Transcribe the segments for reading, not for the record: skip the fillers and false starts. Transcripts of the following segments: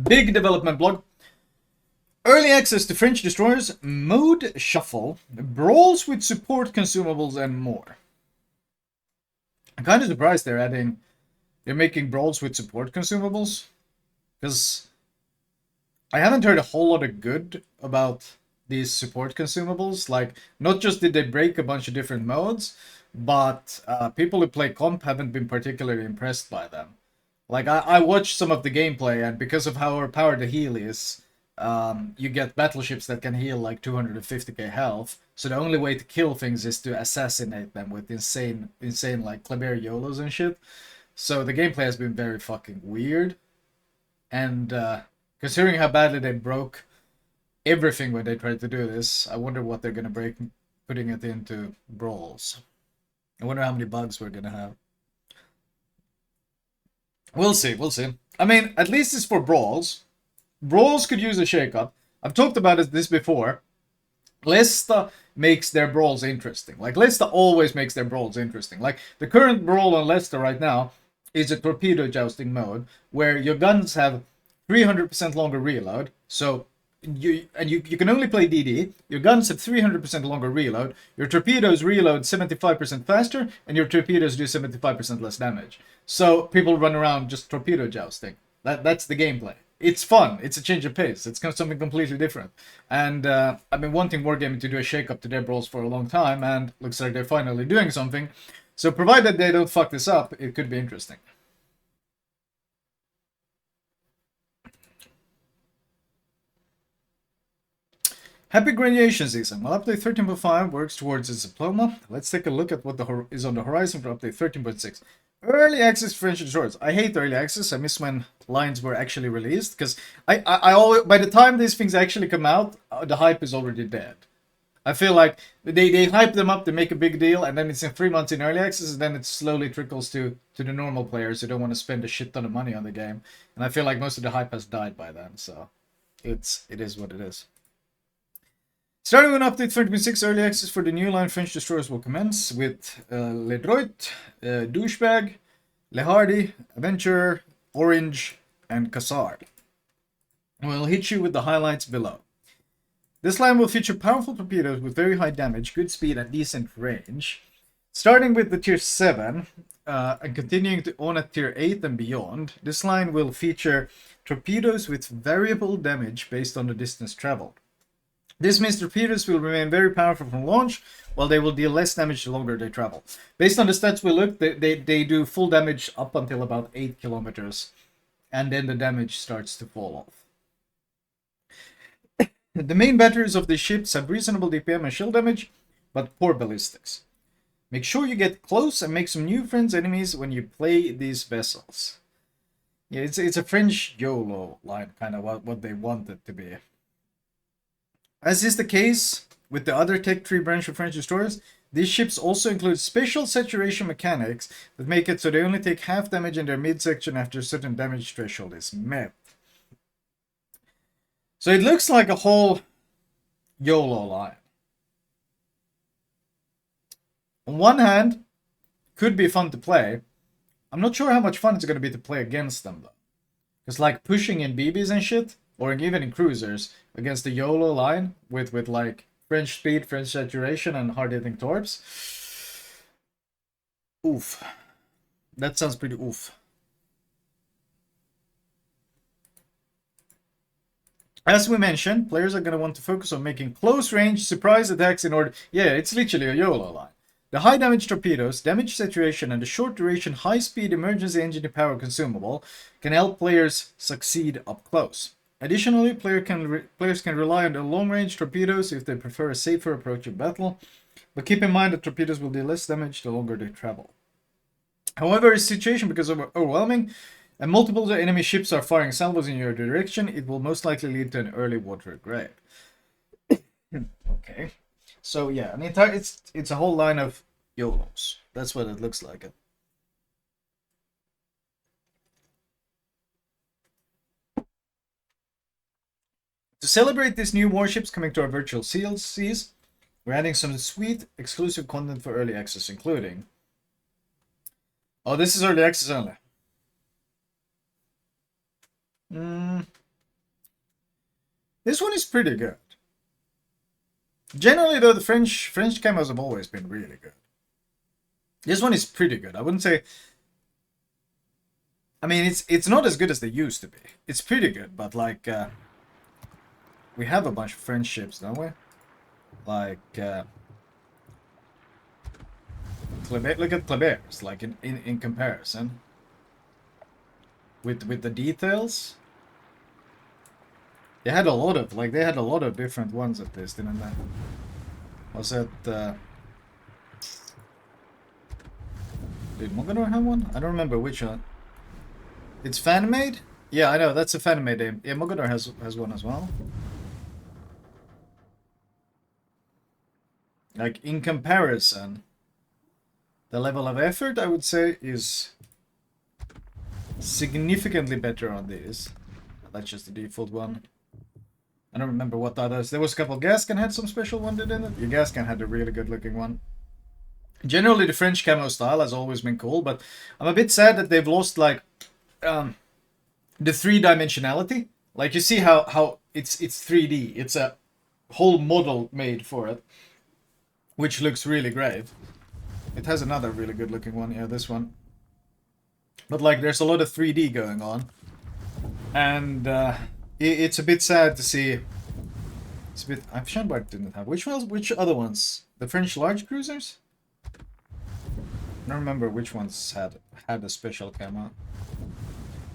Big development blog. Early access to French destroyers, mode shuffle, brawls with support consumables, and more. I'm kind of surprised they're making brawls with support consumables, because I haven't heard a whole lot of good about these support consumables. Like, not just did they break a bunch of different modes, but people who play comp haven't been particularly impressed by them. Like, I watched some of the gameplay, and because of how overpowered the heal is, you get battleships that can heal like 250k health. So the only way to kill things is to assassinate them with insane like Kleber YOLOs and shit. So the gameplay has been very fucking weird. And considering how badly they broke everything when they tried to do this, I wonder what they're gonna break putting it into brawls. I wonder how many bugs we're gonna have. We'll see, we'll see. I mean, at least it's for brawls. Brawls could use a shakeup. I've talked about this before. Lesta makes their brawls interesting. Like, Lesta always makes their brawls interesting. Like, the current brawl on Lesta right now is a torpedo jousting mode, where your guns have 300% longer reload. So, you can only play DD. Your guns have 300% longer reload. Your torpedoes reload 75% faster, and your torpedoes do 75% less damage. So people run around just torpedo jousting. That's the gameplay. It's fun. It's a change of pace. It's something completely different. And I've been wanting Wargaming to do a shake-up to their brawls for a long time, and looks like they're finally doing something. So provided they don't fuck this up, it could be interesting. Happy graduation season. Well, update 13.5 works towards its diploma. Let's take a look at what is on the horizon for update 13.6. Early access French shorts. I hate early access. I miss when lines were actually released, because I always, by the time these things actually come out, the hype is already dead. I feel like they hype them up, they make a big deal, and then it's in 3 months in early access, and then it slowly trickles to the normal players who don't want to spend a shit ton of money on the game. And I feel like most of the hype has died by then, so it is what it is. Starting with update 13.6, early access for the new line French destroyers will commence with Le Droit, Douchebag, Le Hardy, Adventurer, Orange, and Cassard. We'll hit you with the highlights below. This line will feature powerful torpedoes with very high damage, good speed, and decent range. Starting with the tier 7 and continuing on at tier 8 and beyond, this line will feature torpedoes with variable damage based on the distance traveled. This means torpedoes will remain very powerful from launch, while they will deal less damage the longer they travel. Based on the stats we looked, they do full damage up until about 8 kilometers, and then the damage starts to fall off. The main batteries of these ships have reasonable DPM and shell damage, but poor ballistics. Make sure you get close and make some new friends enemies when you play these vessels. Yeah, it's a French YOLO line, kind of what they want it to be. As is the case with the other tech tree branch of French destroyers, these ships also include special saturation mechanics that make it so they only take half damage in their midsection after a certain damage threshold is met. So it looks like a whole YOLO line. On one hand, could be fun to play. I'm not sure how much fun it's going to be to play against them, though. Because, like, pushing in BBs and shit, or even in cruisers, against the YOLO line with like French speed, French saturation, and hard-hitting torps. Oof. That sounds pretty oof. As we mentioned, players are going to want to focus on making close-range surprise attacks in order... Yeah, it's literally a YOLO line. The high-damage torpedoes, damage saturation, and the short-duration high-speed emergency engine power consumable can help players succeed up close. Additionally, players can rely on the long-range torpedoes if they prefer a safer approach in battle, but keep in mind that torpedoes will deal less damage the longer they travel. However, if the situation becomes overwhelming and multiple enemy ships are firing salvos in your direction, it will most likely lead to an early water grave. Okay, so yeah, it's a whole line of YOLOs. That's what it looks like. To celebrate these new warships coming to our virtual CLCs, we're adding some sweet exclusive content for early access, including... Oh, this is early access only. This one is pretty good. Generally, though, the French camos have always been really good. This one is pretty good. I wouldn't say. I mean, it's not as good as they used to be. It's pretty good, but like we have a bunch of French ships, don't we? Like look at Kleber's, like in comparison with the details. They had a lot of different ones at this, didn't they? Was it did Mogador have one? I don't remember which one. It's fan made? Yeah, I know, that's a fan made name. Yeah, Mogador has one as well. Like in comparison, the level of effort I would say is significantly better on this. That's just the default one. I don't remember what the others. There was a couple. Gascon had some special one, didn't it? Your Gascon had a really good looking one. Generally, the French camo style has always been cool, but I'm a bit sad that they've lost like the three-dimensionality. Like you see how it's 3D. It's a whole model made for it, which looks really great. It has another really good looking one. Yeah, this one. But like, there's a lot of 3D going on, and it's a bit sad to see. It's a bit. I'm sure I didn't have. Which other ones? The French large cruisers? I don't remember which ones had a special camo.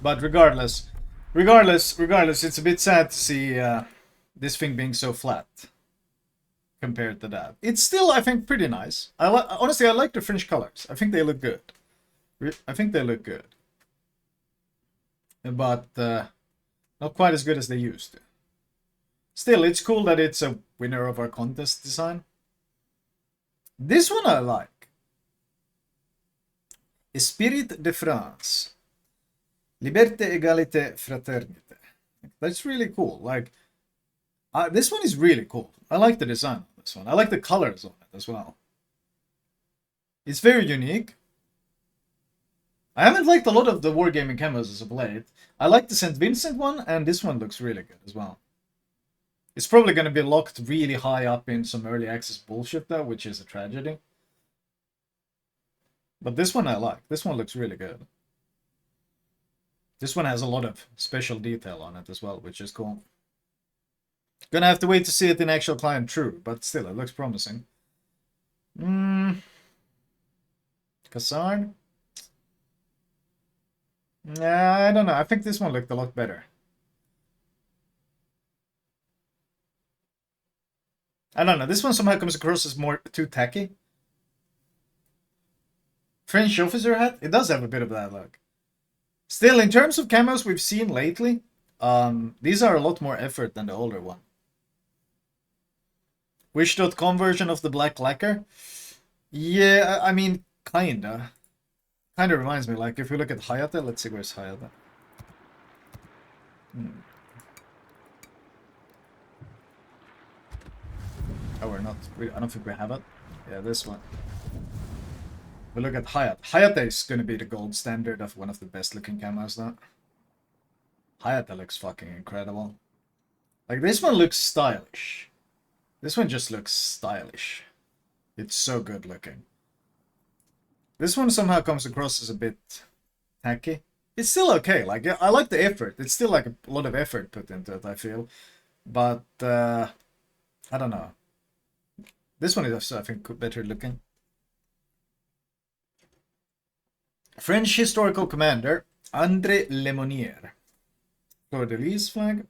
But regardless, it's a bit sad to see this thing being so flat compared to that. It's still, I think, pretty nice. Honestly, I like the French colors. I think they look good. But not quite as good as they used to. Still, it's cool that it's a winner of our contest design. This one I like. Esprit de France. Liberté, égalité, fraternité. That's really cool. Like, this one is really cool. I like the design on this one. I like the colors on it as well. It's very unique. I haven't liked a lot of the wargaming camos as of late. I like the St. Vincent one, and this one looks really good as well. It's probably going to be locked really high up in some early access bullshit though, which is a tragedy. But this one I like. This one looks really good. This one has a lot of special detail on it as well, which is cool. Gonna have to wait to see it in actual client true, but still, it looks promising. Cassard? Nah, I don't know. I think this one looked a lot better. I don't know. This one somehow comes across as more too tacky. French officer hat? It does have a bit of that look. Still, in terms of camos we've seen lately, these are a lot more effort than the older one. Wish.com version of the black lacquer? Yeah, I mean, kinda. Kinda reminds me, like, if we look at Hayate, let's see where's Hayate. Oh, we're not. I don't think we have it. Yeah, this one. We look at Hayate. Hayate is going to be the gold standard of one of the best looking camos, though. Hayate looks fucking incredible. Like, this one looks stylish. This one just looks stylish. It's so good looking. This one somehow comes across as a bit tacky. It's still okay. Like, I like the effort. It's still like a lot of effort put into it, I feel. But, I don't know. This one is also, I think, better looking. French historical commander, André Lemonnier. Fleur-de-Lis flag.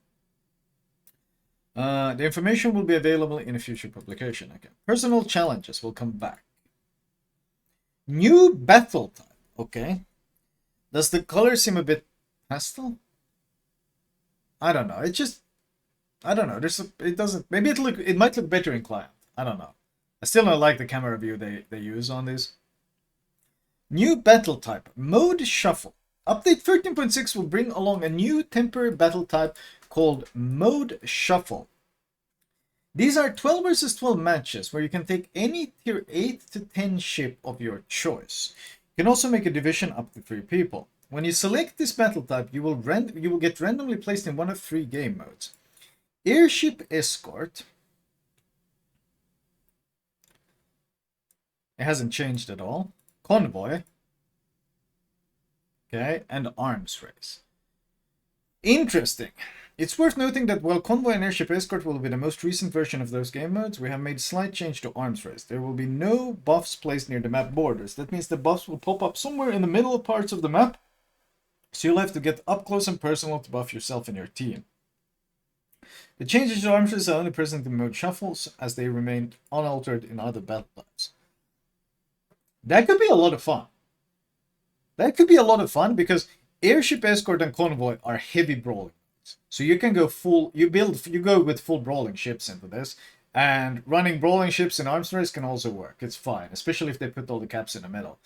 The information will be available in a future publication. Okay. Personal challenges will come back. New battle type. Okay. Does the color seem a bit pastel? I don't know. It just, I don't know. It doesn't. Maybe it might look better in client. I don't know. I still don't like the camera view they use on these. New battle type, Mode Shuffle. Update 13.6 will bring along a new temporary battle type called Mode Shuffle. These are 12 versus 12 matches where you can take any tier 8 to 10 ship of your choice. You can also make a division up to 3 people. When you select this battle type, you will get randomly placed in one of 3 game modes. Airship escort. It hasn't changed at all. Convoy. Okay, and arms race. Interesting. It's worth noting that while Convoy and Airship Escort will be the most recent version of those game modes, we have made slight change to arms race. There will be no buffs placed near the map borders. That means the buffs will pop up somewhere in the middle parts of the map, so you'll have to get up close and personal to buff yourself and your team. The changes to arms race are only present in mode shuffles, as they remain unaltered in other battle types. That could be a lot of fun. That could be a lot of fun because Airship Escort and Convoy are heavy brawling. So you can go full, you go with full brawling ships into this, and running brawling ships in arms race can also work. It's fine, especially if they put all the caps in the middle.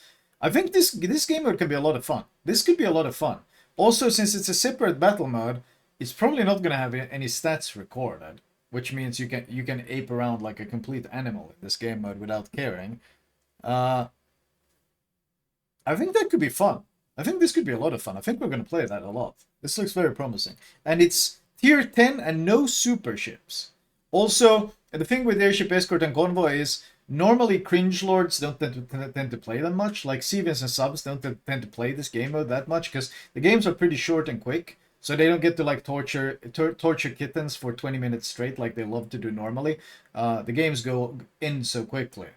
I think this game mode can be a lot of fun. This could be a lot of fun. Also, since it's a separate battle mode, it's probably not going to have any stats recorded, which means you can ape around like a complete animal in this game mode without caring. I think that could be fun. I think this could be a lot of fun. I think we're going to play that a lot. This looks very promising. And it's tier 10 and no super ships. Also, the thing with Airship Escort and Convoy is normally cringe lords don't tend to play them much. Like Civs and subs don't tend to play this game mode that much because the games are pretty short and quick. So they don't get to like torture kittens for 20 minutes straight like they love to do normally. The games go in so quickly.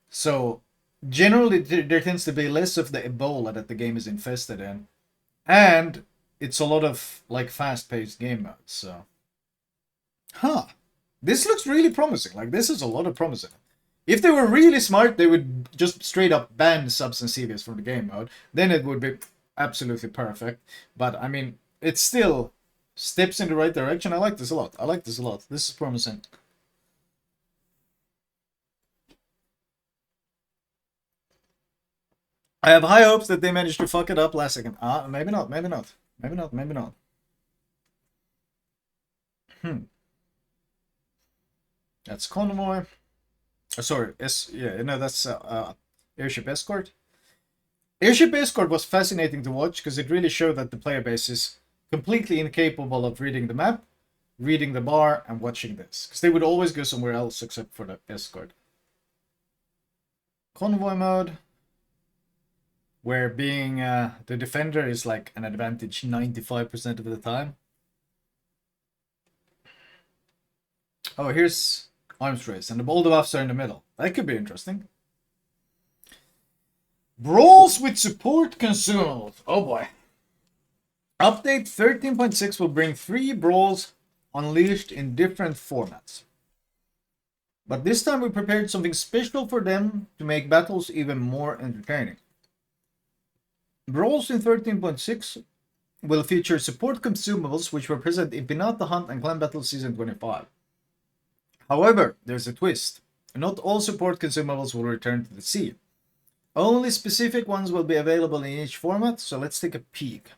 So generally, there tends to be less of the Ebola that the game is infested in. And it's a lot of, like, fast-paced game modes, so... Huh. This looks really promising. Like, this is a lot of promising. If they were really smart, they would just straight up ban subs and CVs from the game mode. Then it would be absolutely perfect. But, I mean, it's still steps in the right direction. I like this a lot. I like this a lot. This is promising. I have high hopes that they managed to fuck it up last second. Maybe not, maybe not. Maybe not, maybe not. That's Convoy. Sorry, that's Airship Escort. Airship Escort was fascinating to watch because it really showed that the player base is completely incapable of reading the map, reading the bar, and watching this. Because they would always go somewhere else except for the Escort. Convoy mode, where being the defender is like an advantage 95% of the time. Oh, here's arms race, and all the buffs are in the middle. That could be interesting. Brawls with support consumables. Oh boy. Update 13.6 will bring 3 brawls unleashed in different formats. But this time we prepared something special for them to make battles even more entertaining. Brawls in 13.6 will feature support consumables which were present in Pinata Hunt and Clan Battle Season 25. However, there's a twist. Not all support consumables will return to the sea. Only specific ones will be available in each format, so let's take a peek.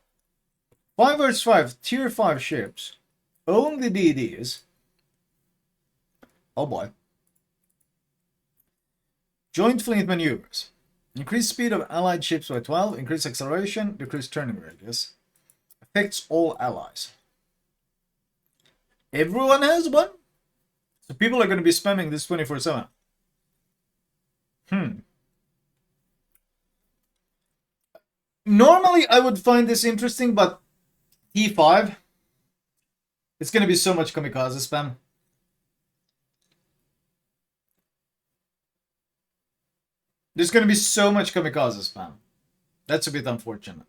5 vs 5 tier 5 ships. Only DDs. Oh boy. Joint fleet maneuvers. Increase speed of allied ships by 12, increase acceleration, decrease turning radius. Affects all allies. Everyone has one? So people are going to be spamming this 24/7. Normally I would find this interesting, but T5, it's going to be so much kamikaze spam. There's going to be so much kamikaze spam. That's a bit unfortunate.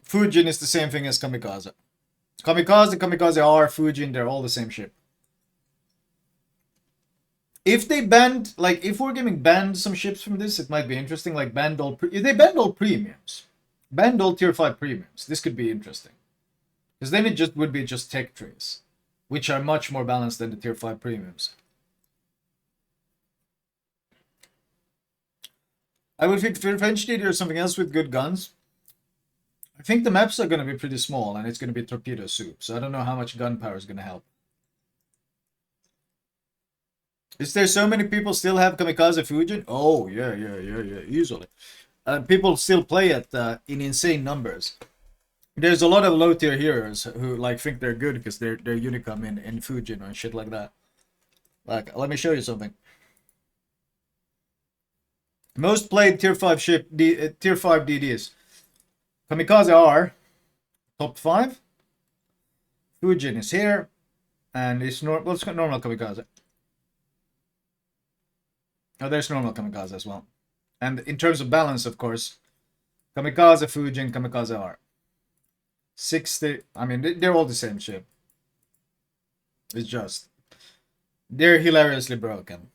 Fujin is the same thing as kamikaze. Kamikaze R, Fujin, they're all the same ship. If they banned, like, if Wargaming banned some ships from this, it might be interesting. Like, if they banned all premiums, banned all tier 5 premiums, this could be interesting. Because then it just would be just tech trees, which are much more balanced than the tier 5 premiums. I would think French DD or something else with good guns. I think the maps are going to be pretty small, and it's going to be torpedo soup, so I don't know how much gunpowder is going to help. Is there so many people still have Kamikaze Fujin? Oh, yeah, easily. People still play it in insane numbers. There's a lot of low tier heroes who like think they're good because they're Unicum in Fujin and shit like that. Like, let me show you something. Most played tier 5 tier 5 DDs. Kamikaze are top 5. Fujin is here. And it's let's go normal Kamikaze. Oh, there's normal Kamikaze as well. And in terms of balance, of course, Kamikaze, Fujin, Kamikaze are 60. I mean, they're all the same ship. It's just they're hilariously broken.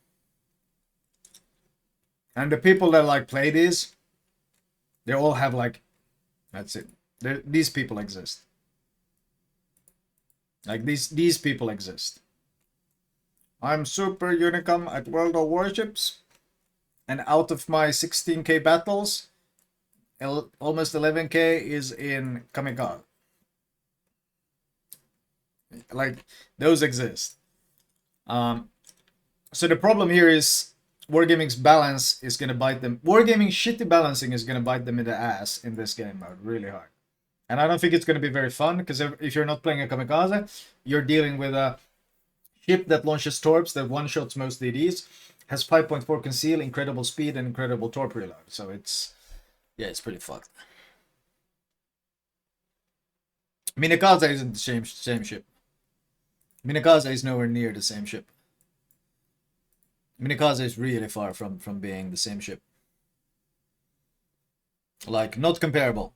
And the people that like play these, they all have like, that's it. These people exist. Like these people exist. I'm super Unicum at World of Warships, and out of my 16k battles, almost 11k is in Kamikaze. Like, those exist. So the problem here is Wargaming's balance is gonna bite them. Wargaming's shitty balancing is gonna bite them in the ass in this game mode really hard. And I don't think it's gonna be very fun, because if you're not playing a Kamikaze, you're dealing with a ship that launches torps that one-shots most DDs, has 5.4 conceal, incredible speed, and incredible torp reload. So it's pretty fucked. Minakaze isn't the same ship. Minakaze is nowhere near the same ship. Minakaze is really far from being the same ship. Like, not comparable.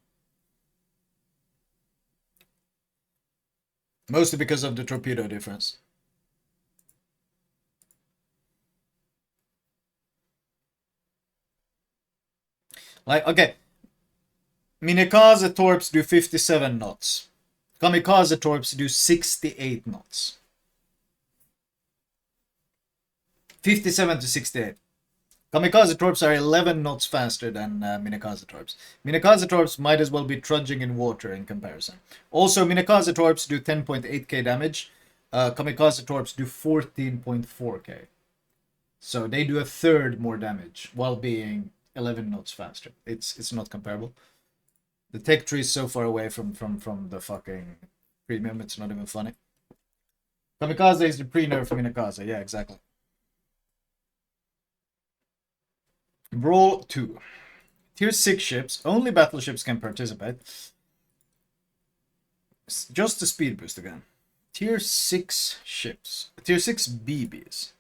Mostly because of the torpedo difference. Like, okay. Minakaze torps do 57 knots. Kamikaze torps do 68 knots. 57 to 68. Kamikaze torps are 11 knots faster than Minakaze torps. Minakaze torps might as well be trudging in water in comparison. Also, Minakaze torps do 10.8k damage. Kamikaze torps do 14.4k. So they do a third more damage while being 11 knots faster. It's not comparable. The tech tree is so far away from the fucking premium, it's not even funny. Kamikaze is the pre-nerf Minakaze, yeah, exactly. Brawl 2. Tier 6 ships, only battleships can participate. Just the speed boost again. Tier 6 ships. Tier 6 BBs.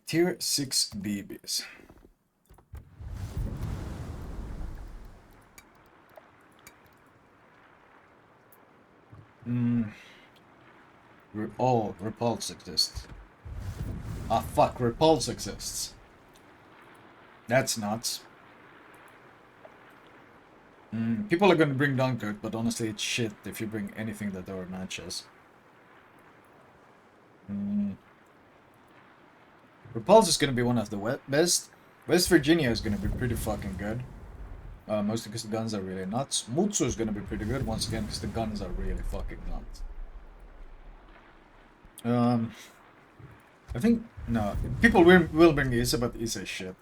Tier 6 BBs. Oh, Repulse exists. Ah, fuck, Repulse exists. That's nuts. People are gonna bring Dunkirk, but honestly, it's shit if you bring anything that are matches. Repulse is gonna be one of the best. West Virginia is gonna be pretty fucking good. Mostly because the guns are really nuts. Mutsu is gonna be pretty good once again because the guns are really fucking nuts. I think no. People will bring Issa, but Issa is shit.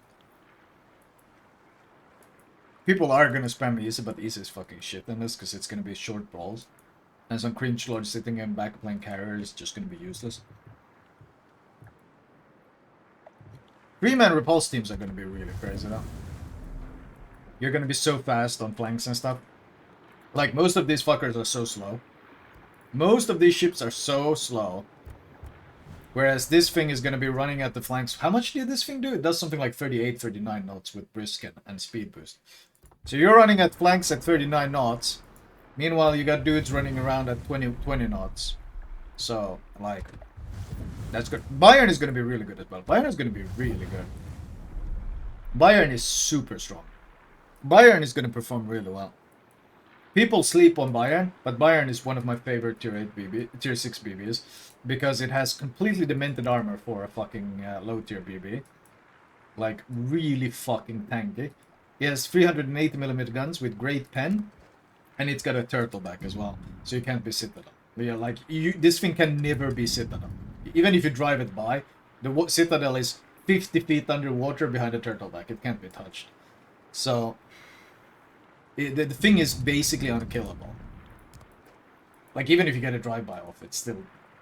People are gonna spam Issa, but Issa is fucking shit in this because it's gonna be short brawls. And some cringe lord sitting in back playing carrier is just gonna be useless. 3-man repulse teams are gonna be really crazy though. You're gonna be so fast on flanks and stuff. Like, most of these fuckers are so slow. Most of these ships are so slow. Whereas this thing is gonna be running at the flanks. How much did this thing do? It does something like 38, 39 knots with brisk and speed boost. So you're running at flanks at 39 knots. Meanwhile, you got dudes running around at 20 knots. So, like, that's good. Bayern is gonna be really good as well. Bayern is gonna be really good. Bayern is super strong. Bayern is gonna perform really well. People sleep on Bayern, but Bayern is one of my favorite tier 6 BBs because it has completely demented armor for a fucking low tier BB. Like, really fucking tanky. It has 380mm guns with great pen, and it's got a turtle back as well, so you can't be Citadel. But yeah, like, this thing can never be Citadel. Even if you drive it by, the Citadel is 50 feet underwater behind a turtle back. It can't be touched. So The thing is basically unkillable. Like, even if you get a drive-by off, it's still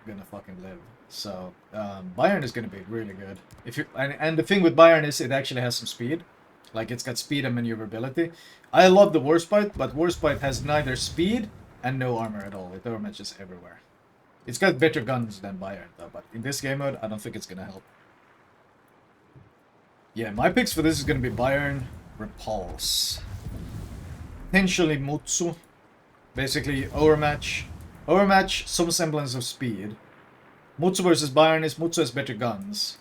gonna fucking live. So, Bayern is gonna be really good. If you and the thing with Bayern is it actually has some speed. Like, it's got speed and maneuverability. I love the Warspite, but Warspite has neither speed and no armor at all. It damages everywhere. It's got better guns than Bayern, though, but in this game mode, I don't think it's gonna help. Yeah, my picks for this is gonna be Bayern, Repulse. Potentially Mutsu. Basically, overmatch. Overmatch, some semblance of speed. Mutsu versus Bayern is Mutsu has better guns.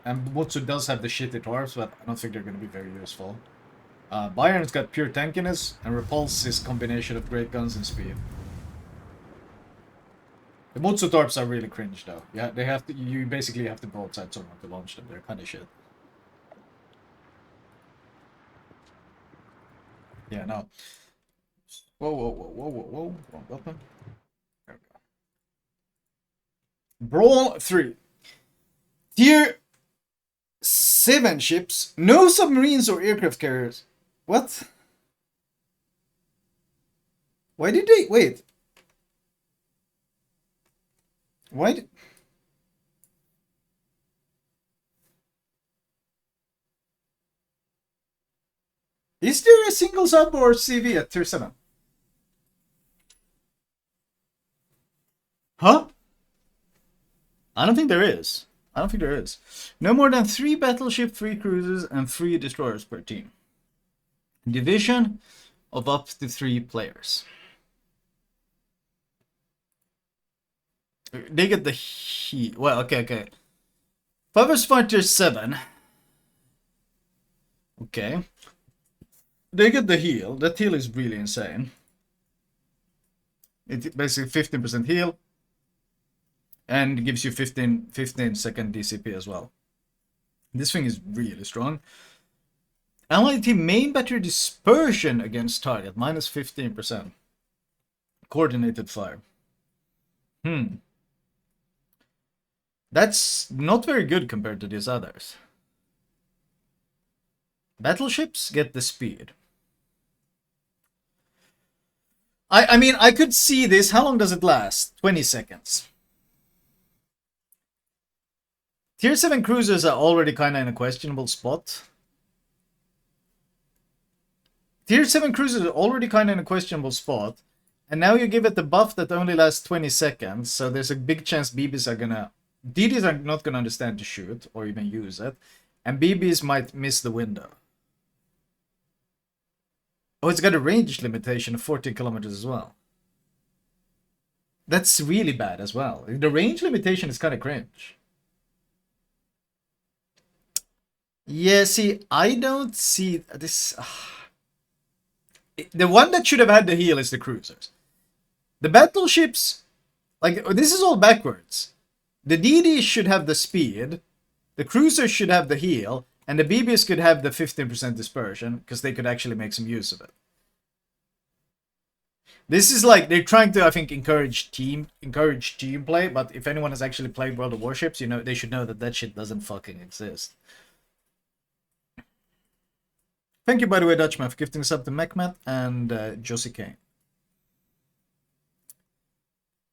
And Mutsu does have the shitty torps, but I don't think they're going to be very useful. Bayern's got pure tankiness, and Repulse is combination of great guns and speed. The Mutsu torps are really cringe, though. Yeah, they have to. You basically have to broadside someone to launch them. They're kind of shit. Yeah, no. Whoa, whoa, whoa, whoa, whoa, whoa. Wrong button. There we go. Brawl 3. Tier 7 ships. No submarines or aircraft carriers. What? Why did they... Wait. Why did... Is there a single sub or CV at tier 7? Huh? I don't think there is. I don't think there is. No more than 3 battleship, 3 cruisers, and 3 destroyers per team. Division of up to 3 players. They get the heat. Well, okay. 5 vs 5 tier 7. Okay. They get the heal. That heal is really insane. It basically 15% heal. And gives you 15 second DCP as well. This thing is really strong. Allied team main battery dispersion against target, minus 15%. Coordinated fire. That's not very good compared to these others. Battleships get the speed. I mean, I could see this. How long does it last? 20 seconds. Tier 7 cruisers are already kind of in a questionable spot. Tier 7 cruisers are already kind of in a questionable spot. And now you give it the buff that only lasts 20 seconds. So there's a big chance BBs are gonna... DDs are not gonna understand to shoot or even use it. And BBs might miss the window. Oh, it's got a range limitation of 40 kilometers as well. That's really bad as well. The range limitation is kind of cringe. Yeah, see, I don't see this... The one that should have had the heal is the cruisers. The battleships... Like, this is all backwards. The DDs should have the speed. The cruisers should have the heal. And the BBs could have the 15% dispersion, because they could actually make some use of it. This is like, they're trying to, I think, encourage team play, but if anyone has actually played World of Warships, you know, they should know that that shit doesn't fucking exist. Thank you, by the way, Dutchman, for gifting us up to Mechmat and Josie Kane.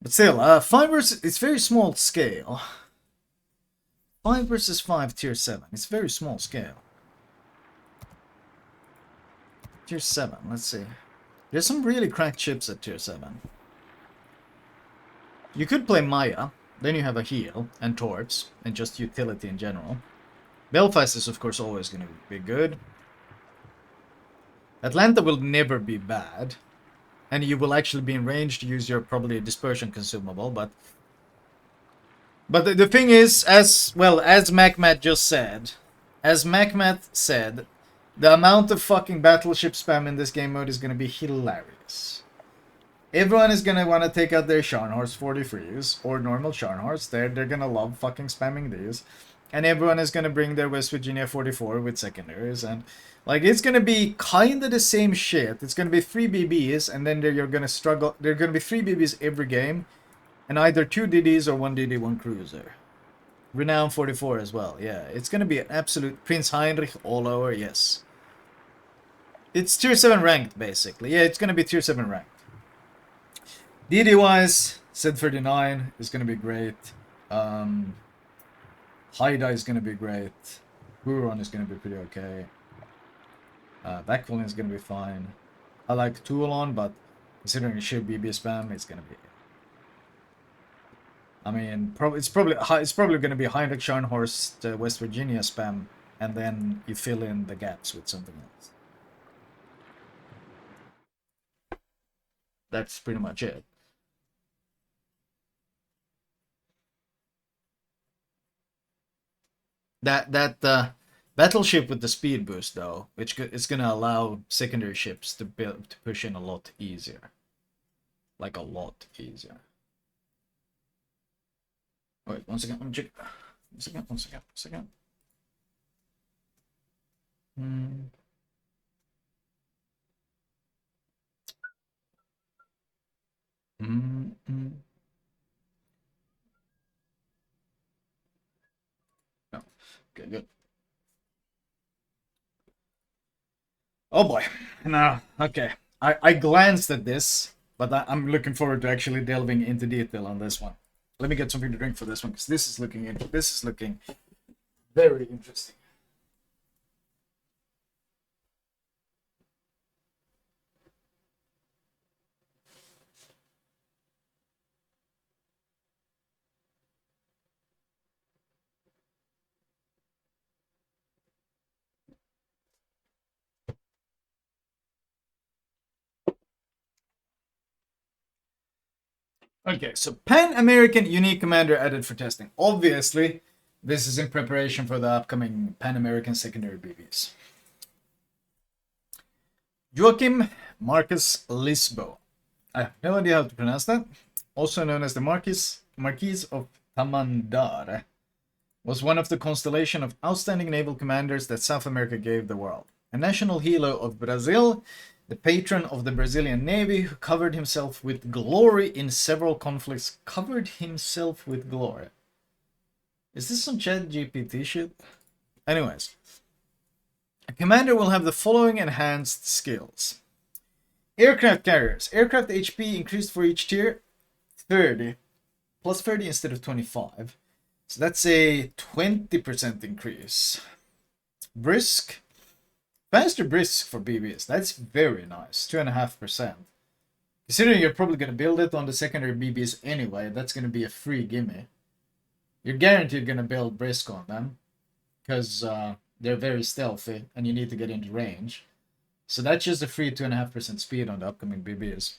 But still, 5 versus... It's very small scale. 5 versus 5 tier 7. It's very small scale. Tier 7, let's see. There's some really cracked ships at tier 7. You could play Maya, then you have a heal, and torps, and just utility in general. Belfast is, of course, always going to be good. Atlanta will never be bad. And you will actually be in range to use your probably dispersion consumable, but the thing is, as MacMat just said, the amount of fucking battleship spam in this game mode is gonna be hilarious. Everyone is gonna want to take out their Scharnhorst 43s or normal Scharnhorst. They're gonna love fucking spamming these, and everyone is gonna bring their West Virginia 44 with secondaries and. Like, it's gonna be kinda the same shit. It's gonna be 3 BBs, and then you're gonna struggle. There are gonna be 3 BBs every game, and either 2 DDs or 1 DD, 1 cruiser. Renown 44 as well, yeah. It's gonna be an absolute Prince Heinrich all over, yes. It's tier 7 ranked, basically. Yeah, it's gonna be tier 7 ranked. DD wise, Zed 39 is gonna be great. Haida is gonna be great. Huron is gonna be pretty okay. Backfalling is gonna be fine. I like Toulon, but considering the sheer BB spam, it's gonna be. I mean, it's probably gonna be Heinrich Scharnhorst, West Virginia spam, and then you fill in the gaps with something else. That's pretty much it. That battleship with the speed boost though, which is gonna allow secondary ships to push in a lot easier, like a lot easier. Wait, one second. Let me check. One second. Hmm. No. Okay, good. Oh boy. No. Okay. I glanced at this, but I'm looking forward to actually delving into detail on this one. Let me get something to drink for this one, because this is looking very interesting. Okay, so Pan American Unique Commander added for testing. Obviously, this is in preparation for the upcoming Pan American Secondary BBs. Joachim Marcus Lisbo. I have no idea how to pronounce that. Also known as the Marquis of Tamandar, was one of the constellation of outstanding naval commanders that South America gave the world. A national hero of Brazil, the patron of the Brazilian Navy, who covered himself with glory in several conflicts. Covered himself with glory. Is this some ChatGPT shit? Anyways. A commander will have the following enhanced skills. Aircraft carriers. Aircraft HP increased for each tier 30. Plus 30 instead of 25. So that's a 20% increase. Brisk. Faster brisk for BBs. That's very nice. 2.5%. Considering you're probably going to build it on the secondary BBs anyway, that's going to be a free gimme. You're guaranteed going to build brisk on them, because they're very stealthy and you need to get into range. So that's just a free 2.5% speed on the upcoming BBs.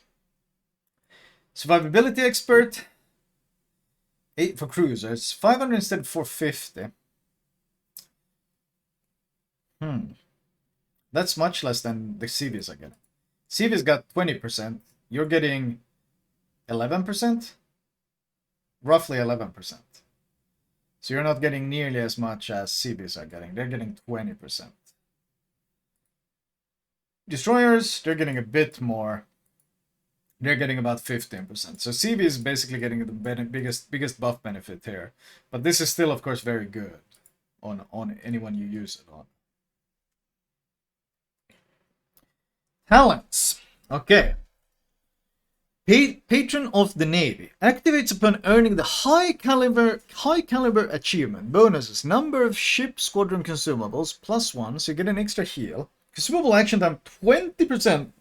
Survivability expert. 8 for cruisers. 500 instead of 450. That's much less than the CVs are getting. CVs got 20%. You're getting 11%? Roughly 11%. So you're not getting nearly as much as CVs are getting. They're getting 20%. Destroyers, they're getting a bit more. They're getting about 15%. So CV is basically getting the biggest buff benefit here. But this is still, of course, very good on anyone you use it on. Talents. Okay. Patron of the Navy activates upon earning the high caliber achievement. Bonuses: number of ship squadron consumables +1, so you get an extra heal. Consumable action time 20%.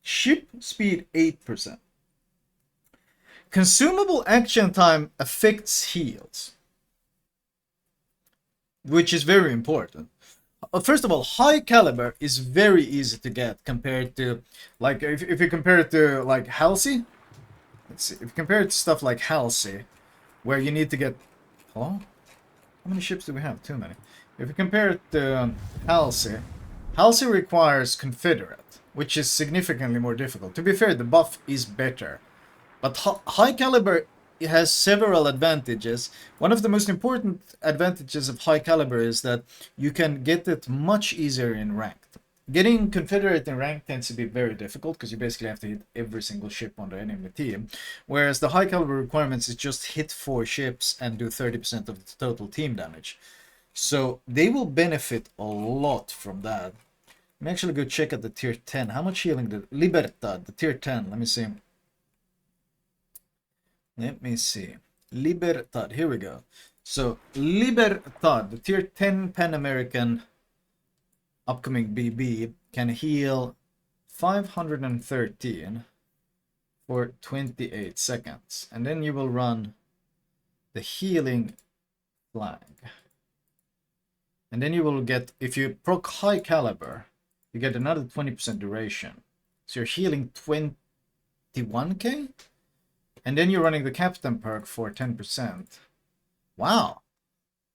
Ship speed 8%. Consumable action time affects heals, which is very important. First of all, high caliber is very easy to get compared to, like, if you compare it to, like, Halsey. Let's see. If you compare it to stuff like Halsey, where you need to get... Hello? How many ships do we have? Too many. If you compare it to Halsey, Halsey requires Confederate, which is significantly more difficult. To be fair, the buff is better. But high caliber, it has several advantages. One of the most important advantages of high caliber is that you can get it much easier in ranked. Getting Confederate in ranked tends to be very difficult, because you basically have to hit every single ship on the enemy team. Whereas the high caliber requirements is just hit 4 ships and do 30% of the total team damage. So they will benefit a lot from that. Let me actually go check at the tier 10. How much healing did Libertad, the tier 10? Let me see. Let me see. Libertad, here we go. So, Libertad, the tier 10 Pan American upcoming BB, can heal 513 for 28 seconds. And then you will run the healing flag. And then you will get, if you proc high caliber, you get another 20% duration. So you're healing 21k? And then you're running the captain perk for 10%. Wow.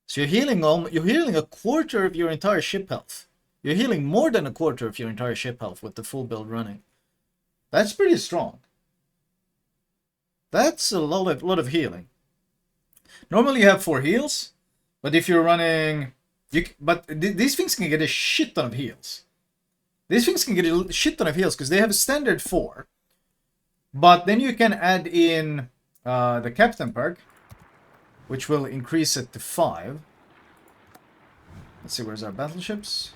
So you're healing a quarter of your entire ship health. You're healing more than a quarter of your entire ship health with the full build running. That's pretty strong. That's a lot of healing. Normally you have 4 heals, but if you're running... these things can get a shit ton of heals. These things can get a shit ton of heals because they have a standard 4. But then you can add in the captain perk, which will increase it to 5. Let's see, where's our battleships?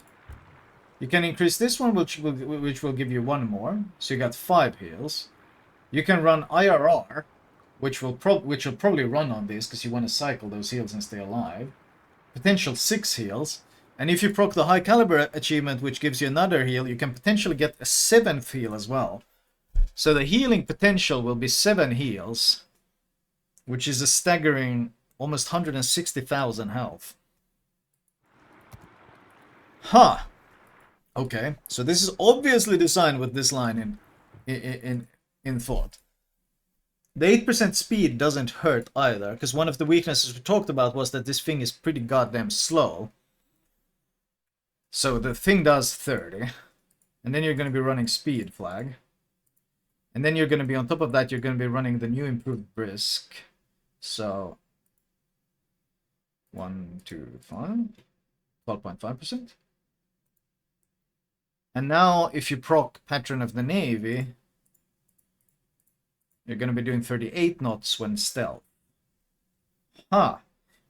You can increase this one, which will give you 1 more. So you got 5 heals. You can run IRR, which will probably run on this because you want to cycle those heals and stay alive. Potential 6 heals. And if you proc the high caliber achievement, which gives you another heal, you can potentially get a 7th heal as well. So the healing potential will be 7 heals, which is a staggering almost 160,000 health. Huh. Okay, so this is obviously designed with this line in thought. The 8% speed doesn't hurt either, because one of the weaknesses we talked about was that this thing is pretty goddamn slow. So the thing does 30, and then you're going to be running speed flag. And then you're going to be, on top of that, you're going to be running the new improved brisk. So 1, 2, 5, 12.5%. And now if you proc Patron of the Navy, you're going to be doing 38 knots when stealth. Huh.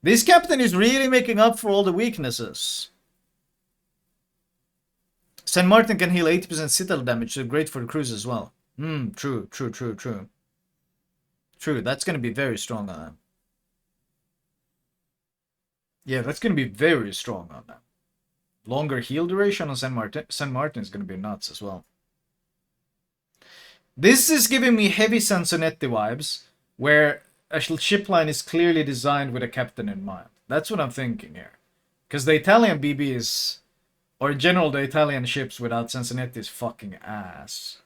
This captain is really making up for all the weaknesses. San Martin can heal 80% citadel damage, so great for the cruise as well. True. True, that's going to be very strong on that. Yeah, that's going to be very strong on that. Longer heal duration on San Martin is going to be nuts as well. This is giving me heavy Sansonetti vibes, where a ship line is clearly designed with a captain in mind. That's what I'm thinking here. Because the Italian BB is... Or in general, the Italian ships without Sansonetti is fucking ass.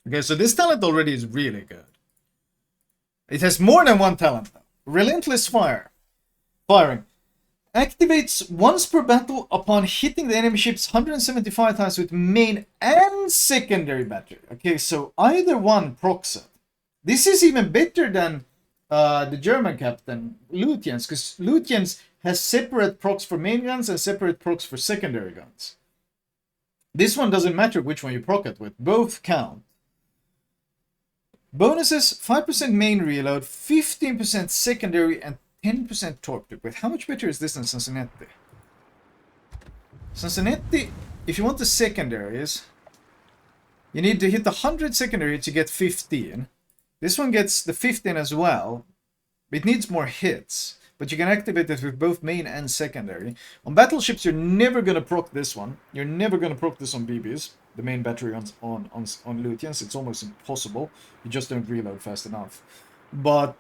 Okay, so this talent already is really good. It has more than 1 talent though. Relentless firing. Activates once per battle upon hitting the enemy ships 175 times with main and secondary battery. Okay, so either one procs it. This is even better than the German captain, Lutyens, because Lutyens has separate procs for main guns and separate procs for secondary guns. This one doesn't matter which one you proc it with. Both count. Bonuses, 5% main reload, 15% secondary, and 10% torque. Wait, how much better is this than Sansonetti? Sansonetti, if you want the secondaries, you need to hit 100 secondary to get 15. This one gets the 15 as well. It needs more hits, but you can activate it with both main and secondary. On battleships, you're never going to proc this one. You're never going to proc this on BBs. The main battery on Lutyens, it's almost impossible. You just don't reload fast enough. But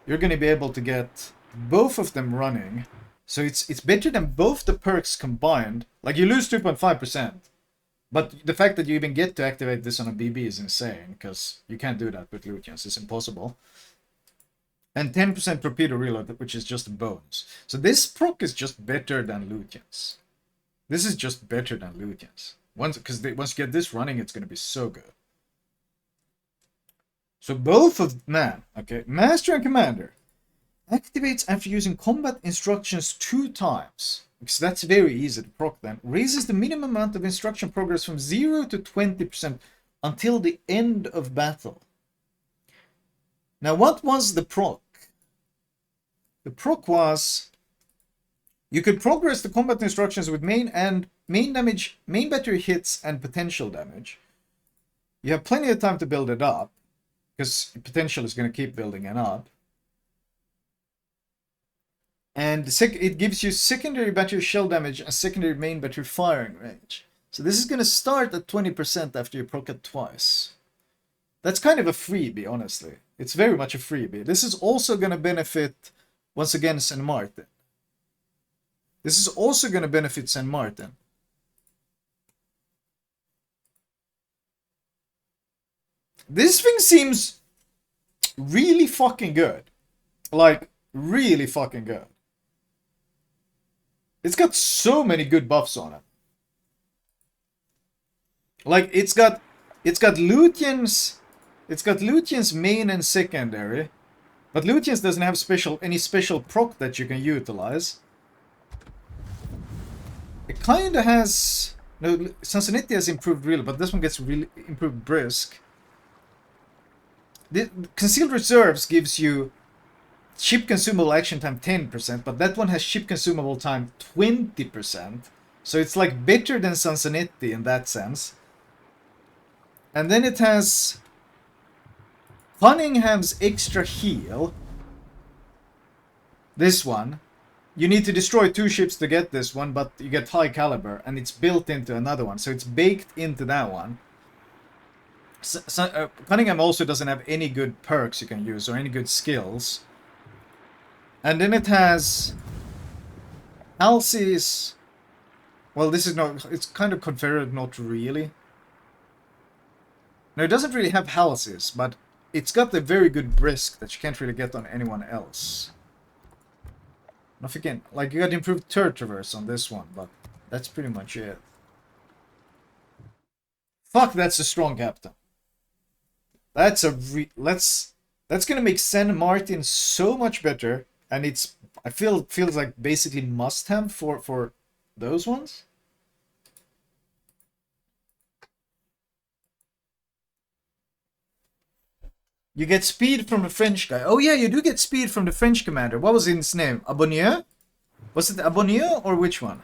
you're going to be able to get both of them running. So it's better than both the perks combined. Like, you lose 2.5%. But the fact that you even get to activate this on a BB is insane, because you can't do that with Lutyens. It's impossible. And 10% torpedo reload, which is just a bonus. So this proc is just better than Lutyens. This is just better than Lutyens. Once you get this running, it's going to be so good. So both of... okay. Master and Commander. Activates after using combat instructions 2 times. Because that's very easy to proc then. Raises the minimum amount of instruction progress from 0 to 20% until the end of battle. Now, what was the proc? The proc was... You could progress the combat instructions with main and main battery hits and potential damage. You have plenty of time to build it up, because potential is going to keep building it up. And it gives you secondary battery shell damage and secondary main battery firing range. So this is going to start at 20% after you proc it twice. That's kind of a freebie, honestly. It's very much a freebie. This is also going to benefit, once again, St. Martin. This is also going to benefit St. Martin. This thing seems really fucking good. Like, really fucking good. It's got so many good buffs on it. Like, it's got Luthier's main and secondary. But Luthier's doesn't have any special proc that you can utilize. It kinda has... No, Sansonetti has improved really, but this one gets really improved brisk. The Concealed Reserves gives you ship consumable action time 10%, but that one has ship consumable time 20%. So it's like better than Sansonetti in that sense. And then it has Cunningham's extra heal. This one. You need to destroy 2 ships to get this one, but you get high caliber, and it's built into another one, so it's baked into that one. Cunningham also doesn't have any good perks you can use, or any good skills. And then it has Halsey's... Well, this is not... It's kind of Confederate, not really. No, it doesn't really have Halsey's, but it's got the very good brisk that you can't really get on anyone else. Not again, like, you got improved turret traverse on this one, but that's pretty much it. Fuck, that's a strong captain. That's that's gonna make San Martin so much better, and it's feels like basically must have for those ones. You get speed from the French guy. Oh yeah, you do get speed from the French commander. What was his name? Abonnier? Was it Abonnier or which one?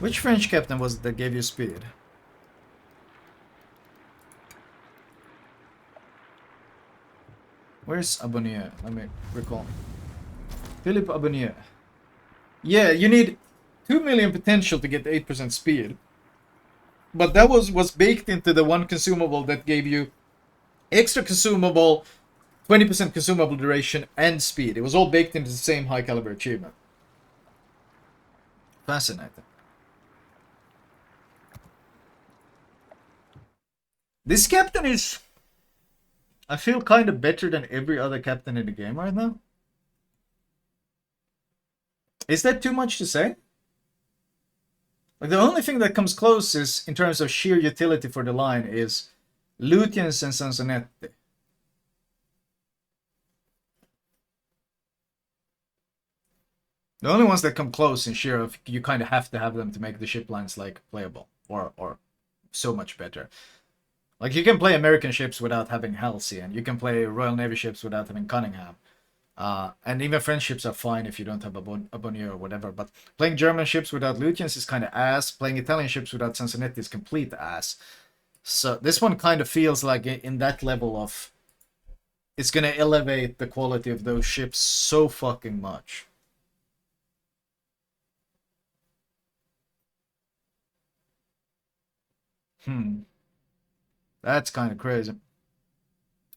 Which French captain was it that gave you speed? Where's Abonnier? Let me recall. Philippe Abonnier. Yeah, you need 2 million potential to get 8% speed. But that was baked into the one consumable that gave you extra consumable, 20% consumable duration, and speed. It was all baked into the same high caliber achievement. Fascinating. This captain is... I feel kind of better than every other captain in the game right now. Is that too much to say? Like, the only thing that comes close is, in terms of sheer utility for the line, is Lutyens and Sansonetti. The only ones that come close in sheer of you kind of have to have them to make the ship lines like playable or so much better. Like, you can play American ships without having Halsey, and you can play Royal Navy ships without having Cunningham. And even French ships are fine if you don't have a Bonnier or whatever. But playing German ships without Lutyens is kind of ass. Playing Italian ships without Sansonetti is complete ass. So this one kind of feels like in that level of... It's going to elevate the quality of those ships so fucking much. That's kind of crazy.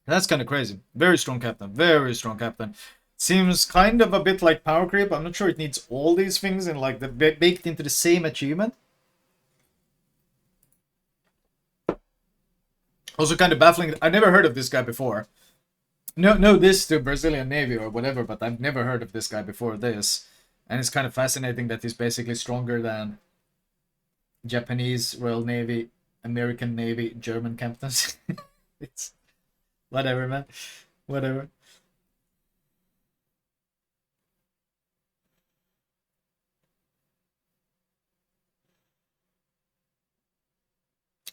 That's kind of crazy. Very strong captain. Very strong captain. Seems kind of a bit like power creep. I'm not sure it needs all these things and like baked into the same achievement. Also kind of baffling. I never heard of this guy before. No, this to Brazilian Navy or whatever, but I've never heard of this guy before this. And it's kind of fascinating that he's basically stronger than Japanese Royal Navy, American Navy, German captains. It's whatever, man. Whatever.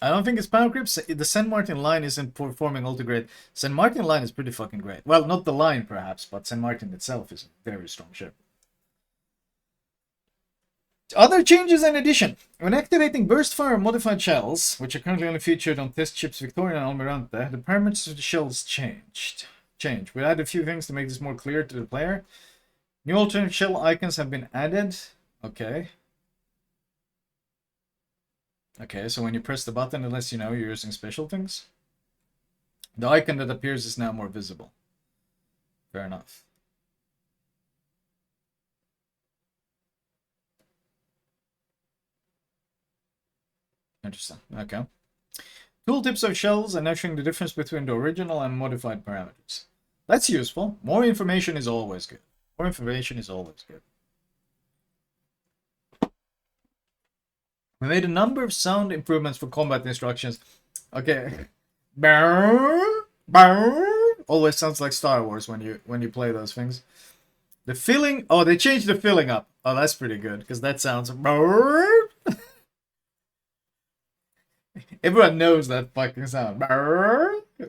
I don't think it's power creep. The San Martin line isn't performing all too great. San Martin line is pretty fucking great. Well, not the line perhaps, but San Martin itself is a very strong ship. Other changes in addition. When activating burst fire modified shells, which are currently only featured on test ships Victoria and Almirante, the parameters of the shells changed. We added a few things to make this more clear to the player. New alternate shell icons have been added. Okay. Okay, so when you press the button, it lets you know you're using special things. The icon that appears is now more visible. Fair enough. Interesting. Okay. Tooltips of shells and now showing the difference between the original and modified parameters. That's useful. More information is always good. More information is always good. We made a number of sound improvements for combat instructions. Okay. Always sounds like Star Wars when you play those things. The filling. Oh, they changed the filling up. Oh, that's pretty good because that sounds. Everyone knows that fucking sound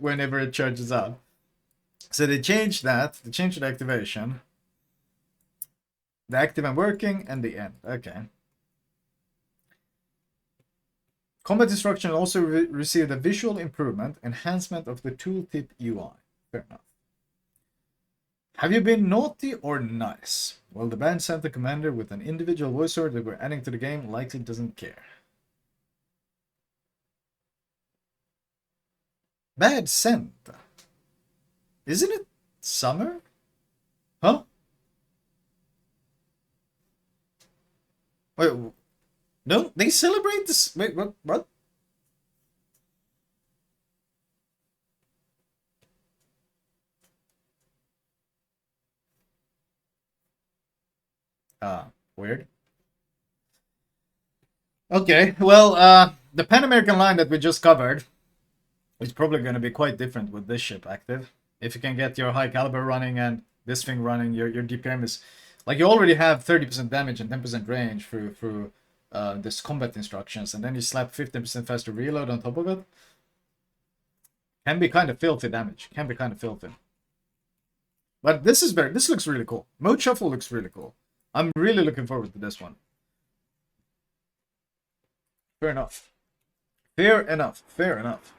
whenever it charges up. So they changed that. They changed the activation. The active and working and the end. Okay. Combat instruction also received a visual improvement, enhancement of the tooltip UI. Fair enough. Have you been naughty or nice? Well, the band sent the commander with an individual voiceover that we're adding to the game likely doesn't care. Bad scent. Isn't it summer? Huh? Wait, no, they celebrate this. Wait, what? Weird. Okay, well, the Pan American line that we just covered is probably going to be quite different with this ship active. If you can get your high caliber running and this thing running, your DPM is like you already have 30% damage and 10% range through this combat instructions, and then you slap 15% faster reload on top of it. Can be kind of filthy damage. Can be kind of filthy. But this looks really cool. Mode Shuffle looks really cool. I'm really looking forward to this one. Fair enough. Fair enough. Fair enough.